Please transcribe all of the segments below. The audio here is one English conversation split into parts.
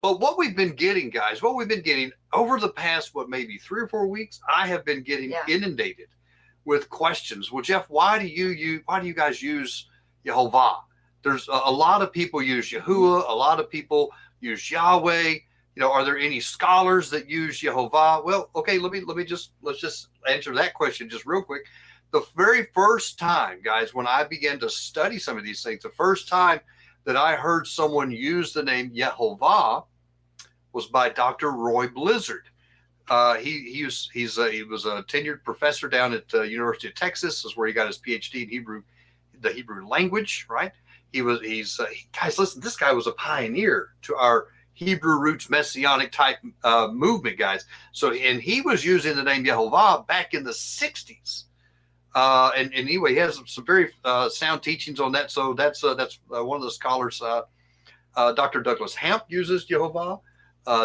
But what we've been getting, guys, what we've been getting over the past, what, maybe 3 or 4 weeks, I have been getting inundated with questions. Well, Jeff, why do you guys use Yehovah? There's a lot of people use Yahuwah. A lot of people use Yahweh. Are there any scholars that use Yehovah? Well, okay, let's just answer that question just real quick. The very first time, guys, when I began to study some of these things, the first time that I heard someone use the name Yehovah was by Dr. Roy Blizzard. He was a tenured professor down at University of Texas. Is where he got his PhD in Hebrew, the Hebrew language. Right? Guys, listen. This guy was a pioneer to our Hebrew roots messianic type movement, guys. So, and he was using the name Yehovah back in the '60s. And anyway, he has some very sound teachings on that. So that's one of the scholars. Dr. Douglas Hamp uses Yehovah.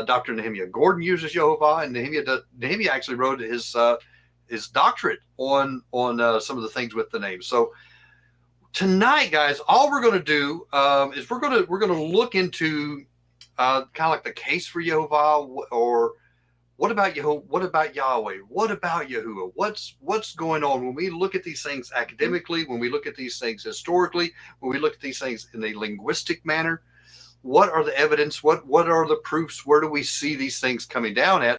Dr. Nehemiah Gordon uses Yehovah, and Nehemiah actually wrote his doctorate on some of the things with the name. So tonight, guys, all we're going to do is we're going to look into kind of like the case for Yehovah, or what about Yahweh? What about Yahuwah? What's going on when we look at these things academically, when we look at these things historically, when we look at these things in a linguistic manner? What are the evidence? What are the proofs? Where do we see these things coming down at?